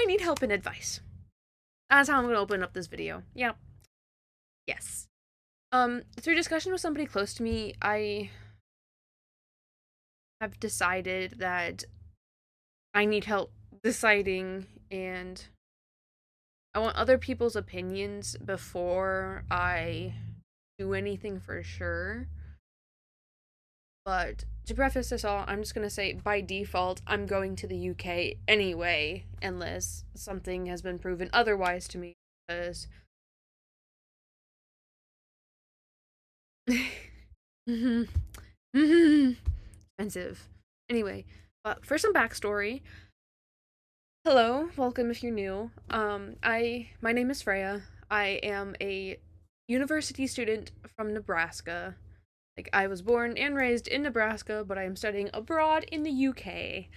need help and advice. That's how I'm gonna open up this video. Yep. Yes. Through discussion with somebody close to me, I have decided that I need help deciding, and I want other people's opinions before I do anything for sure. But to preface this all, I'm just gonna say by default, I'm going to the UK anyway, unless something has been proven otherwise to me. Because expensive. Anyway, for some backstory. Hello, welcome if you're new. My name is Freya. I am a university student from Nebraska. Like, I was born and raised in Nebraska, but I am studying abroad in the UK.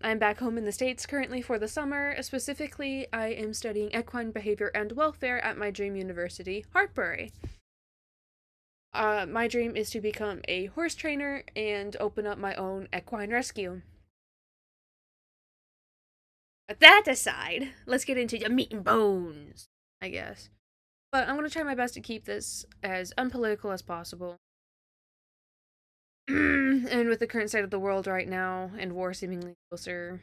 I'm back home in the States currently for the summer. Specifically, I am studying equine behavior and welfare at my dream university, Hartbury. My dream is to become a horse trainer and open up my own equine rescue. But that aside, let's get into the meat and bones, I guess. But I'm gonna try my best to keep this as unpolitical as possible. And with the current state of the world right now, and war seemingly closer,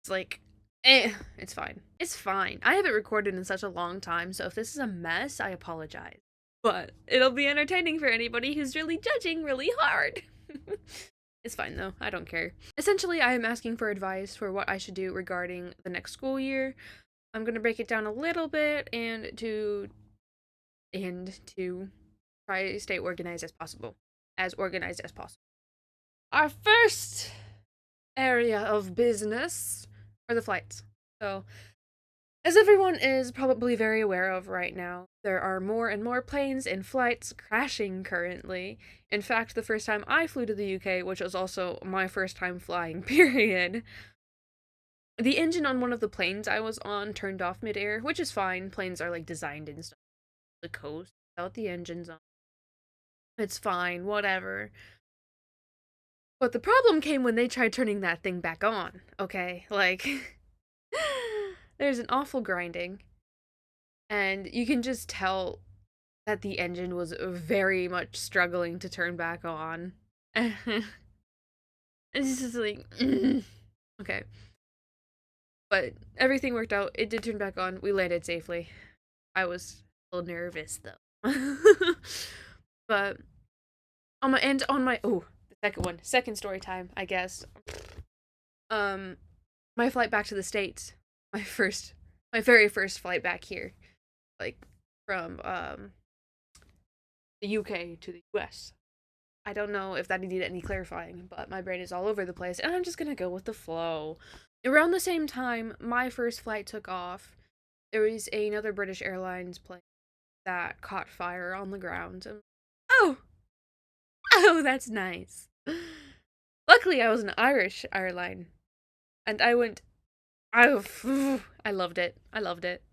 it's like, it's fine. It's fine. I haven't recorded in such a long time, so if this is a mess, I apologize. But it'll be entertaining for anybody who's really judging really hard. It's fine though, I don't care. Essentially, I am asking for advice for what I should do regarding the next school year. I'm gonna break it down a little bit and to try to stay organized as possible. As organized as possible. Our first area of business are the flights. So, as everyone is probably very aware of right now, there are more and more planes and flights crashing currently. In fact, the first time I flew to the UK, which was also my first time flying, period, the engine on one of the planes I was on turned off midair, which is fine. Planes are like designed and stuff. The coast without the engines on. It's fine, whatever. But the problem came when they tried turning that thing back on, okay? Like, there's an awful grinding, and you can just tell that the engine was very much struggling to turn back on. It's just like, okay. But everything worked out. It did turn back on. We landed safely. I was a little nervous, though. But second story time, I guess. My flight back to the States, my very first flight back here, like from the UK to the US. I don't know if that needed any clarifying, but my brain is all over the place, and I'm just gonna go with the flow. Around the same time my first flight took off, there was another British Airlines plane that caught fire on the ground. And, oh, that's nice. Luckily, I was an Irish airline, and I loved it. I loved it.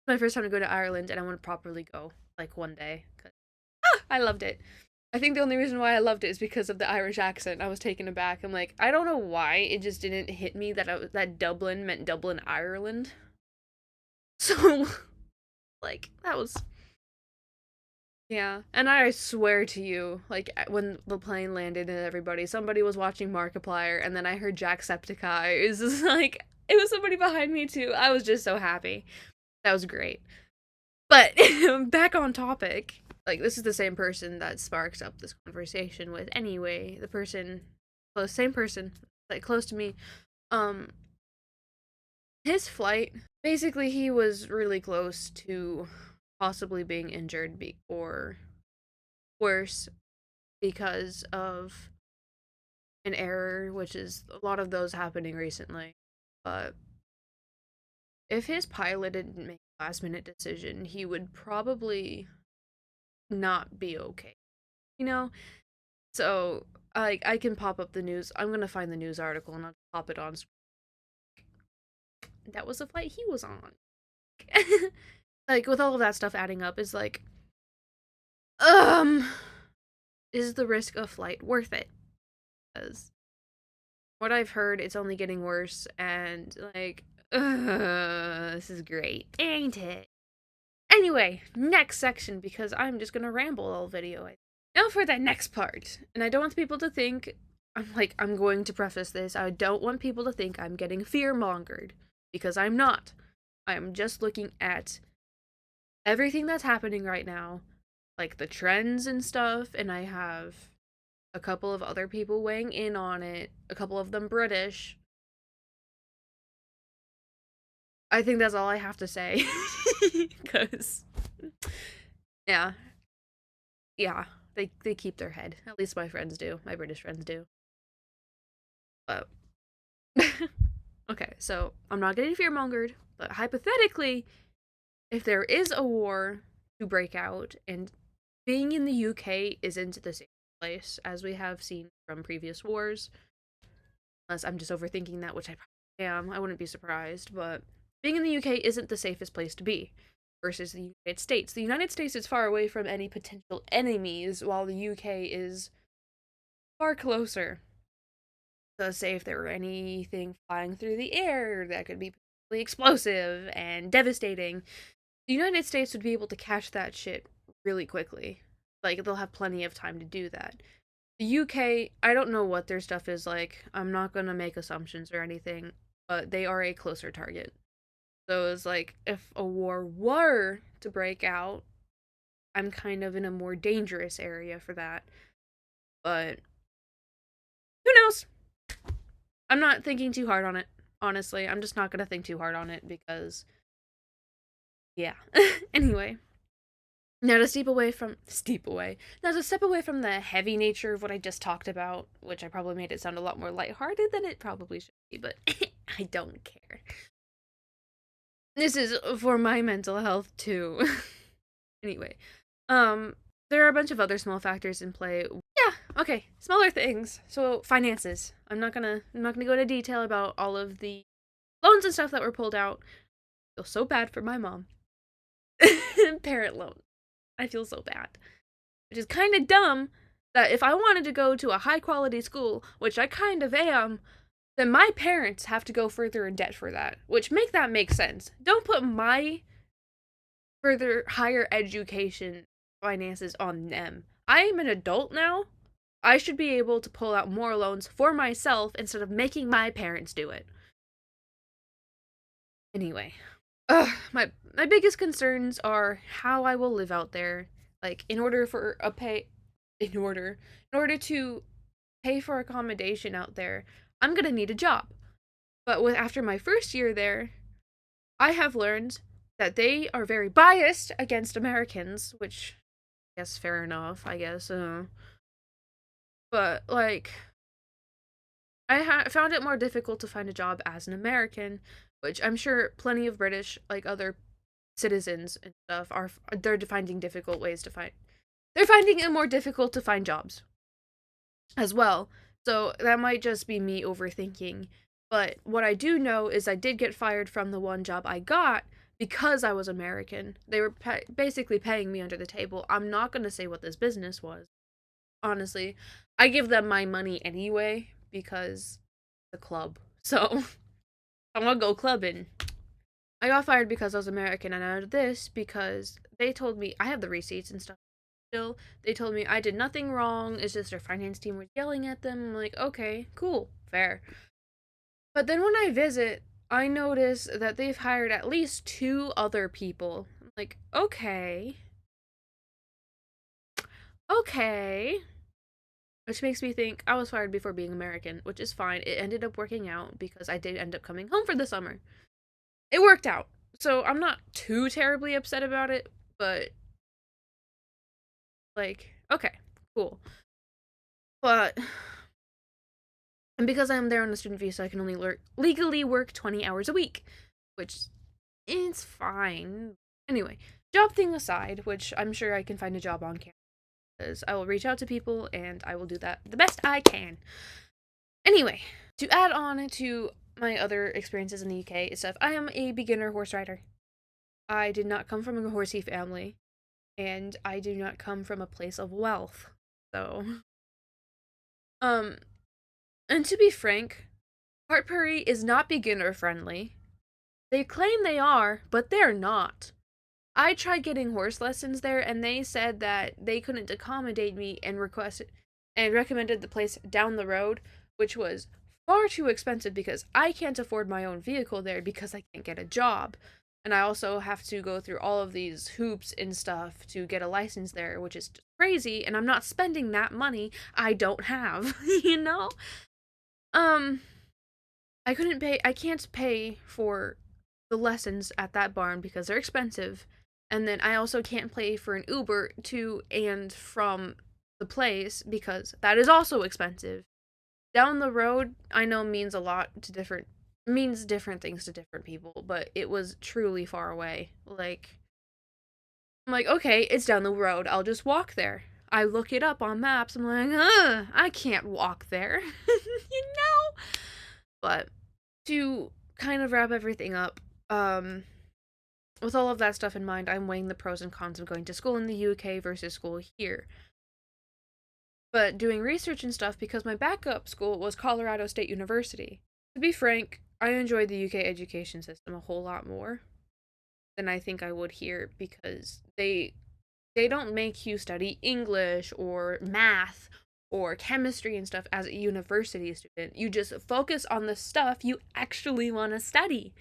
My first time to go to Ireland, and I want to properly go, like, one day. I loved it. I think the only reason why I loved it is because of the Irish accent. I was taken aback. I'm like, I don't know why it just didn't hit me that that Dublin meant Dublin, Ireland. So, like, that was... Yeah, and I swear to you, like, when the plane landed and somebody was watching Markiplier, and then I heard Jacksepticeye. It was just like, it was somebody behind me too. I was just so happy. That was great. But, back on topic, like, this is the same person that sparks up this conversation with anyway. Same person, like, close to me. His flight, basically, he was really close to possibly being injured or worse because of an error, which is a lot of those happening recently. But if his pilot didn't make a last minute decision, he would probably not be okay. You know? So I can pop up the news. I'm gonna find the news article and I'll pop it on screen. That was the flight he was on. Like, with all of that stuff adding up, is like, is the risk of flight worth it? Because what I've heard, it's only getting worse, and like, this is great, ain't it? Anyway, next section, because I'm just gonna ramble all video. Now for the next part, and I don't want people to think I'm going to preface this. I don't want people to think I'm getting fear-mongered, because I'm not. I'm just looking at everything that's happening right now, like the trends and stuff, and I have a couple of other people weighing in on it, a couple of them British. I think that's all I have to say. Because, yeah. Yeah. They keep their head. At least my friends do. My British friends do. But, okay, so I'm not getting fear-mongered, but hypothetically, if there is a war to break out, and being in the UK isn't the same place as we have seen from previous wars, unless I'm just overthinking that, which I probably am, I wouldn't be surprised, but being in the UK isn't the safest place to be versus the United States. The United States is far away from any potential enemies, while the UK is far closer. So say if there were anything flying through the air that could be potentially explosive and devastating, the United States would be able to catch that shit really quickly. Like, they'll have plenty of time to do that. The UK, I don't know what their stuff is like. I'm not gonna make assumptions or anything, but they are a closer target. So it's like, if a war were to break out, I'm kind of in a more dangerous area for that. But who knows? I'm not thinking too hard on it, honestly. I'm just not gonna think too hard on it because, yeah. Anyway, now to Now to step away from the heavy nature of what I just talked about, which I probably made it sound a lot more lighthearted than it probably should be, but I don't care. This is for my mental health too. Anyway, there are a bunch of other small factors in play. Yeah, okay, smaller things. So finances. I'm not gonna go into detail about all of the loans and stuff that were pulled out. I feel so bad for my mom. Parent loan. I feel so bad. Which is kind of dumb that if I wanted to go to a high quality school, which I kind of am, then my parents have to go further in debt for that. Which make sense. Don't put my further higher education finances on them. I am an adult now. I should be able to pull out more loans for myself instead of making my parents do it. Anyway, my biggest concerns are how I will live out there. Like, in order to pay for accommodation out there, I'm gonna need a job. But after my first year there, I have learned that they are very biased against Americans, which I guess fair enough, I guess. But like, I found it more difficult to find a job as an American, which I'm sure plenty of British, like other citizens and stuff, they're finding difficult ways to find. They're finding it more difficult to find jobs as well. So that might just be me overthinking. But what I do know is I did get fired from the one job I got because I was American. They were basically paying me under the table. I'm not going to say what this business was. Honestly, I give them my money anyway because the club. So I want to go clubbing. I got fired because I was American, and out of this because they told me I have the receipts and stuff. Still, they told me I did nothing wrong. It's just their finance team was yelling at them. I'm like, okay, cool, fair. But then when I visit, I notice that they've hired at least 2 other people. I'm like, okay. Okay. Which makes me think I was fired before being American, which is fine. It ended up working out because I did end up coming home for the summer. It worked out. So I'm not too terribly upset about it, but like, okay, cool. But and because I'm there on a student visa, I can only legally work 20 hours a week, which is fine. Anyway, job thing aside, which I'm sure I can find a job on campus, I will reach out to people and I will do that the best I can. Anyway, to add on to my other experiences in the UK and stuff, I am a beginner horse rider. I did not come from a horsey family, and I do not come from a place of wealth. So, and to be frank, Hartpury is not beginner friendly. They claim they are, but they're not. I tried getting horse lessons there, and they said that they couldn't accommodate me and requested and recommended the place down the road, which was far too expensive because I can't afford my own vehicle there because I can't get a job. And I also have to go through all of these hoops and stuff to get a license there, which is crazy, and I'm not spending that money I don't have, you know? Um, I can't pay for the lessons at that barn because they're expensive. And then I also can't pay for an Uber to and from the place because that is also expensive. Down the road, I know means a lot to means different things to different people, but it was truly far away. I'm like, okay, it's down the road. I'll just walk there. I look it up on maps. I'm like, I can't walk there. you know? But to kind of wrap everything up, with all of that stuff in mind, I'm weighing the pros and cons of going to school in the UK versus school here. But doing research and stuff because my backup school was Colorado State University. To be frank, I enjoy the UK education system a whole lot more than I think I would here because they don't make you study English or math or chemistry and stuff as a university student. You just focus on the stuff you actually want to study.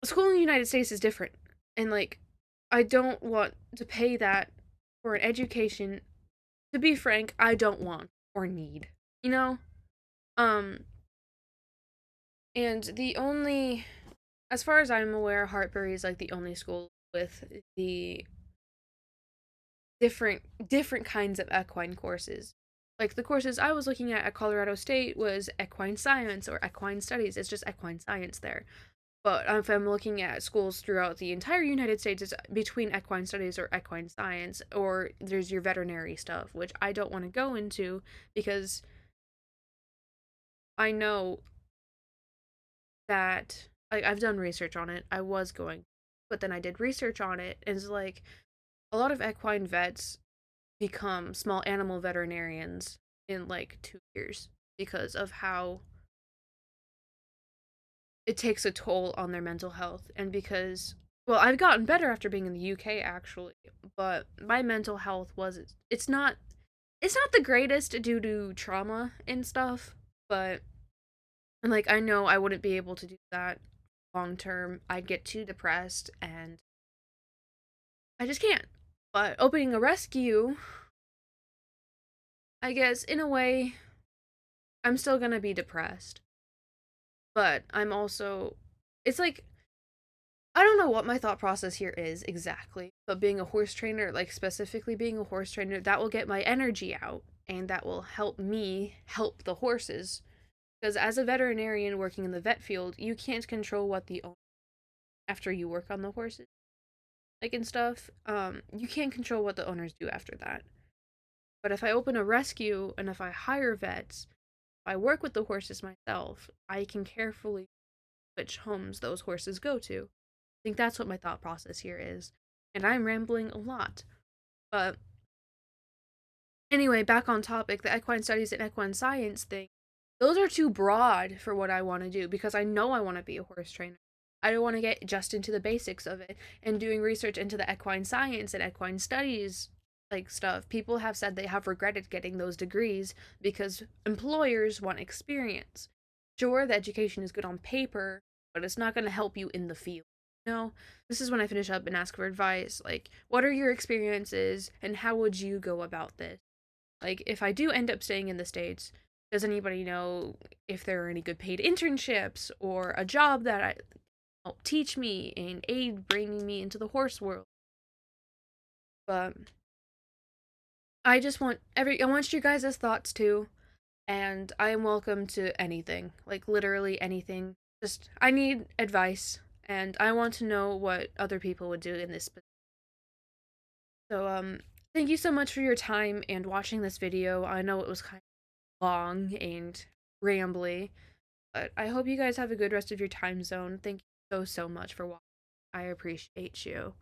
School in the United States is different. And I don't want to pay that for an education. To be frank, I don't want or need. You know? Um and the only as far as I'm aware, Hartbury is like the only school with the different kinds of equine courses. Like the courses I was looking at Colorado State was equine science or equine studies. It's just equine science there. But if I'm looking at schools throughout the entire United States, it's between equine studies or equine science, or there's your veterinary stuff, which I don't want to go into because I know that I've done research on it. I was going, but then I did research on it, and it's like a lot of equine vets become small animal veterinarians in like 2 years because of how it takes a toll on their mental health. And because, well, I've gotten better after being in the UK actually, but my mental health was it's not the greatest due to trauma and stuff, but and I know I wouldn't be able to do that long term. I'd get too depressed and I just can't. But opening a rescue, I guess in a way I'm still going to be depressed. But I'm also it's like I don't know what my thought process here is exactly, but being a horse trainer, like specifically being a horse trainer, that will get my energy out and that will help me help the horses. Because as a veterinarian working in the vet field, you can't control what the owner after you work on the horses, and stuff. You can't control what the owners do after that. But if I open a rescue and if I hire vets, if I work with the horses myself, I can carefully which homes those horses go to. I think that's what my thought process here is. And I'm rambling a lot. But anyway, back on topic, the equine studies and equine science thing, those are too broad for what I want to do because I know I want to be a horse trainer. I don't want to get just into the basics of it and doing research into the equine science and equine studies stuff. People have said they have regretted getting those degrees because employers want experience. Sure, the education is good on paper, but it's not going to help you in the field. No, this is when I finish up and ask for advice. What are your experiences and how would you go about this? If I do end up staying in the States, does anybody know if there are any good paid internships or a job that help teach me and aid bringing me into the horse world? But I want your guys' thoughts too, and I am welcome to anything, literally anything. Just I need advice, and I want to know what other people would do in this. So thank you so much for your time and watching this video. I know it was kind of long and rambly, but I hope you guys have a good rest of your time zone. Thank you so much for watching. I appreciate you.